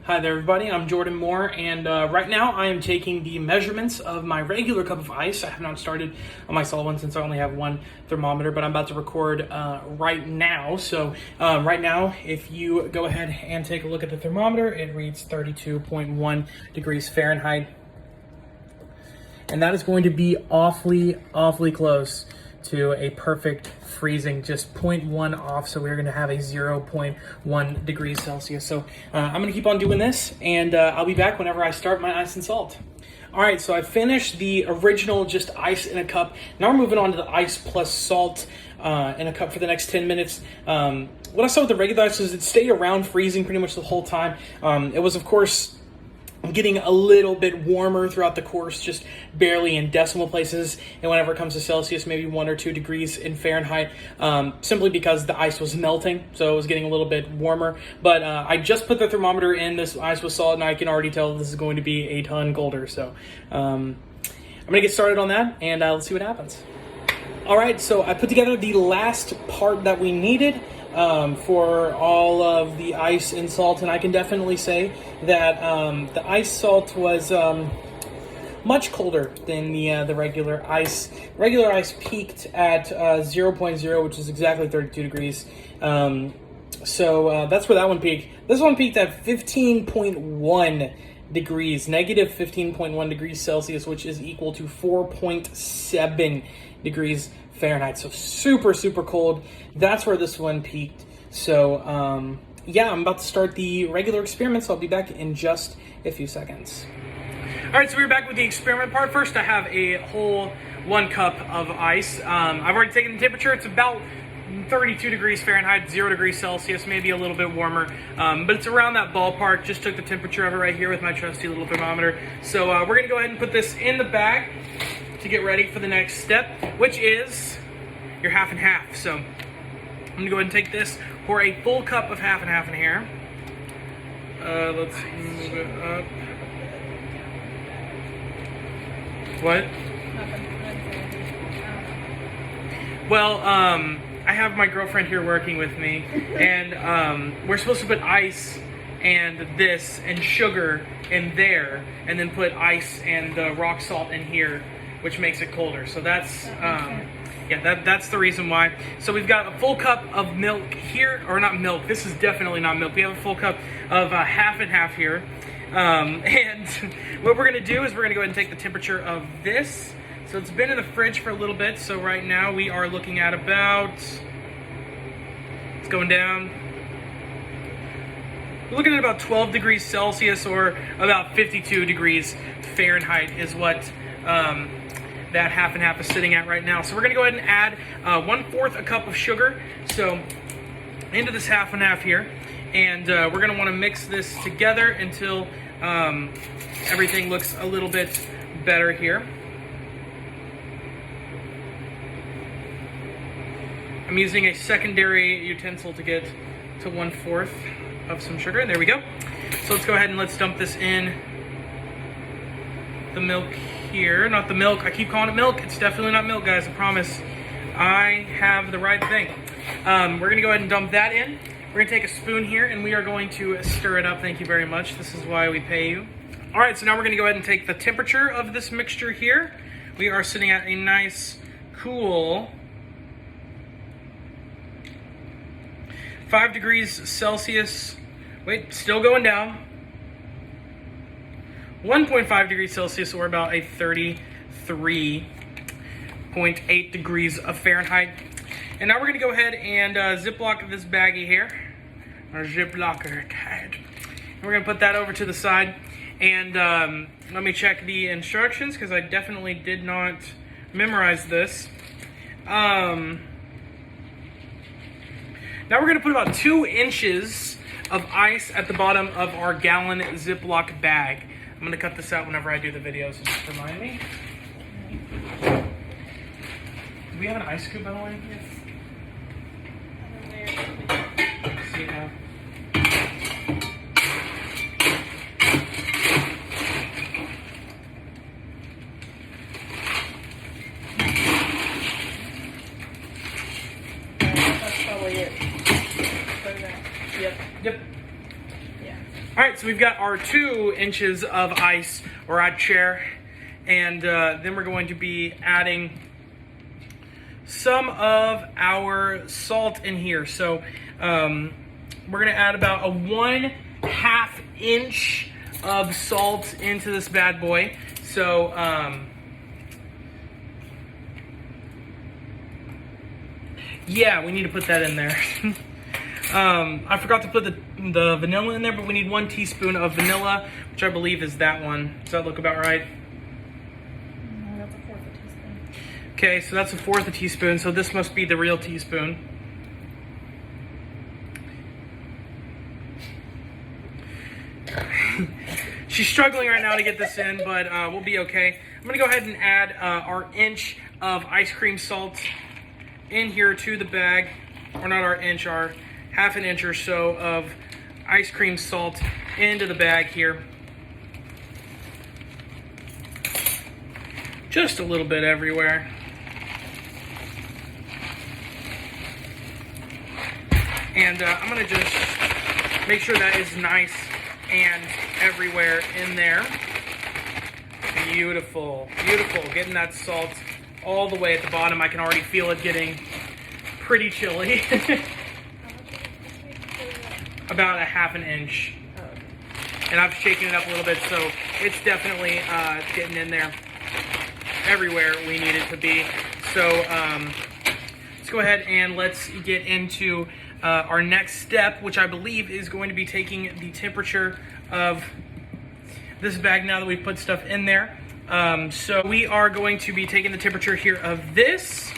Hi there everybody, I'm Jordan Moore, and right now I am taking the measurements of my regular cup of ice. I have not started on my solid one since I only have one thermometer, but I'm about to record right now. So right now, if you go ahead and take a look at the thermometer, it reads 32.1 degrees Fahrenheit. And that is going to be awfully close to a perfect freezing, just 0.1 off, so we're going to have a 0.1 degrees Celsius. So I'm going to keep on doing this, and I'll be back whenever I start my ice and salt. All right, so I finished the original just ice in a cup. Now we're moving on to the ice plus salt in a cup for the next 10 minutes. What I saw with the regular ice is it stayed around freezing pretty much the whole time. It was, of course, getting a little bit warmer throughout the course, just barely in decimal places, and whenever it comes to Celsius, maybe 1 or 2 degrees in Fahrenheit, simply because the ice was melting, so it was getting a little bit warmer. But I just put the thermometer in, this ice was salt, and I can already tell this is going to be a ton colder, so I'm gonna get started on that, and let's see what happens. All right, so I put together the last part that we needed for all of the ice and salt, and I can definitely say that the ice salt was much colder than the regular ice. Regular ice peaked at 0.0, which is exactly 32 degrees. So that's where that one peaked. This one peaked at 15.1 degrees, negative 15.1 degrees Celsius, which is equal to 4.7 degrees Fahrenheit. So super cold. That's where this one peaked. So yeah, I'm about to start the regular experiment, so I'll be back in just a few seconds. All right, so we're back with the experiment part. First, I have a whole 1 cup of ice. I've already taken the temperature. It's about 32 degrees Fahrenheit, 0 degrees Celsius, maybe a little bit warmer, but it's around that ballpark. Just took the temperature of it right here with my trusty little thermometer. So we're gonna go ahead and put this in the bag to get ready for the next step, which is your half and half. So I'm gonna go ahead and take this, pour a full cup of half and half in here. Let's move it up. What? Well, I have my girlfriend here working with me, and we're supposed to put ice and this and sugar in there, and then put ice and the rock salt in here, which makes it colder. So that's that's the reason why. So we've got a full cup of milk here, or not milk. This is definitely not milk. We have a full cup of half and half here. And what we're gonna do is we're gonna go ahead and take the temperature of this. So it's been in the fridge for a little bit. So right now we are looking at about, it's going down. We're looking at about 12 degrees Celsius, or about 52 degrees Fahrenheit is what that half and half is sitting at right now. So we're gonna go ahead and add 1/4 a cup of sugar, so into this half and half here, and we're gonna want to mix this together until everything looks a little bit better here. I'm using a secondary utensil to get to 1/4 of some sugar, and there we go. So let's go ahead and let's dump this in the milk here. Not the milk, I keep calling it milk. It's definitely not milk, guys, I promise. I have the right thing. We're gonna go ahead and dump that in. We're gonna take a spoon here, and we are going to stir it up. Thank you very much. This is why we pay you. All right, so now we're gonna go ahead and take the temperature of this mixture here. We are sitting at a nice, cool 5 degrees Celsius. Wait, still going down. 1.5 degrees Celsius, or about a 33.8 degrees of Fahrenheit. And now we're gonna go ahead and Ziploc this baggie here, our Ziplocker. And we're gonna put that over to the side. And let me check the instructions, because I definitely did not memorize this. Now we're gonna put about 2 inches of ice at the bottom of our gallon Ziploc bag. I'm gonna cut this out whenever I do the video, so just remind me. Do we have an ice scoop, by the way? Yes. See now. That's probably it. For that. Yep. Yeah. All right, so so we've got our 2 inches of ice, or I'd share, and then we're going to be adding some of our salt in here. So we're gonna add about a 1/2 inch of salt into this bad boy. So yeah, we need to put that in there. I forgot to put the vanilla in there, but we need 1 teaspoon of vanilla, which I believe is that one. Does that look about right? No, that's a 1/4 teaspoon. Okay, so that's a 1/4 teaspoon, so this must be the real teaspoon. She's struggling right now to get this in, but we'll be okay. I'm gonna go ahead and add our inch of ice cream salt in here to the bag, or not our inch, our 1/2 inch or so of ice cream salt into the bag here. Just a little bit everywhere. And I'm gonna just make sure that is nice and everywhere in there. Beautiful, beautiful. Getting that salt all the way at the bottom. I can already feel it getting pretty chilly. About a 1/2 inch. And I've shaken it up a little bit, so it's definitely getting in there everywhere we need it to be. So let's go ahead and let's get into our next step, which I believe is going to be taking the temperature of this bag now that we've put stuff in there. So we are going to be taking the temperature here of this,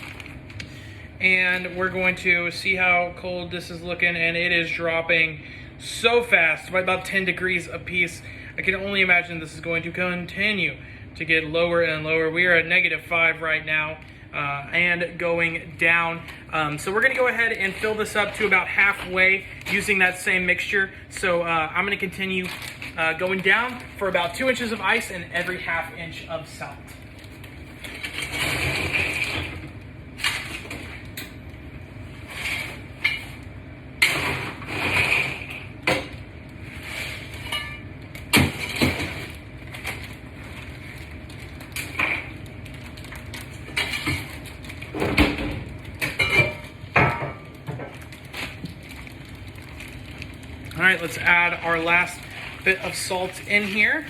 and we're going to see how cold this is looking, and it is dropping so fast, by about 10 degrees a piece. I can only imagine this is going to continue to get lower and lower. We are at -5 right now. And going down. So we're gonna go ahead and fill this up to about halfway using that same mixture. So I'm gonna continue going down for about 2 inches of ice and every 1/2 inch of salt. All right, let's add our last bit of salt in here.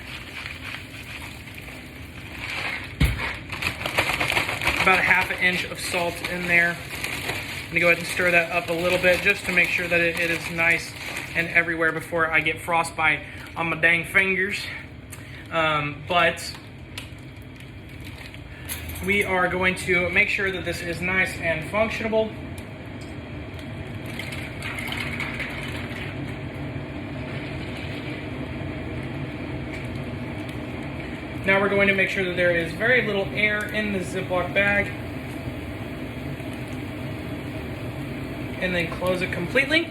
About a 1/2 inch of salt in there. I'm gonna go ahead and stir that up a little bit just to make sure that it is nice and everywhere before I get frostbite on my dang fingers. But we are going to make sure that this is nice and functionable. Now we're going to make sure that there is very little air in the Ziploc bag. And then close it completely.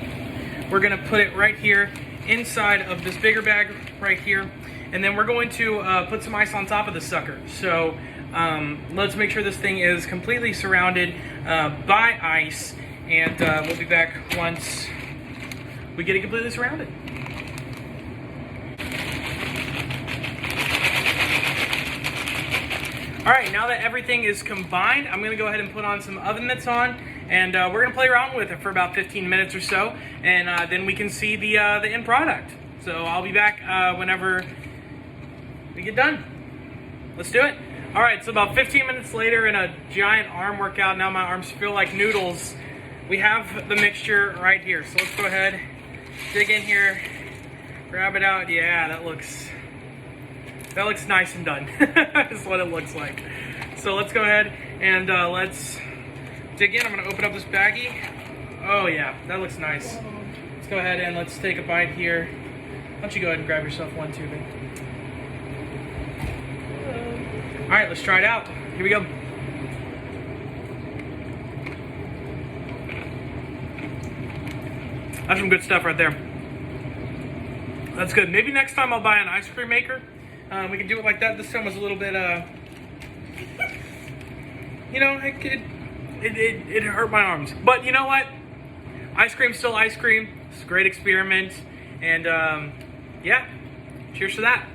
We're gonna put it right here inside of this bigger bag right here. And then we're going to put some ice on top of the sucker. So let's make sure this thing is completely surrounded by ice. And we'll be back once we get it completely surrounded. All right, now that everything is combined, I'm gonna go ahead and put on some oven mitts on, and we're gonna play around with it for about 15 minutes or so, and then we can see the end product. So I'll be back whenever we get done. Let's do it. All right, so about 15 minutes later in a giant arm workout, now my arms feel like noodles. We have the mixture right here. So let's go ahead, dig in here, grab it out. Yeah, that looks nice and done. That's what it looks like. So let's go ahead and let's dig in. I'm gonna open up this baggie. Oh yeah, that looks nice. Let's go ahead and let's take a bite here. Why don't you go ahead and grab yourself one too, then. All right, let's try it out. Here we go. That's some good stuff right there. That's good. Maybe next time I'll buy an ice cream maker. We can do it like that. This time was a little bit, you know, it hurt my arms. But you know what? Ice cream's still ice cream. It's a great experiment. And, yeah. Cheers to that.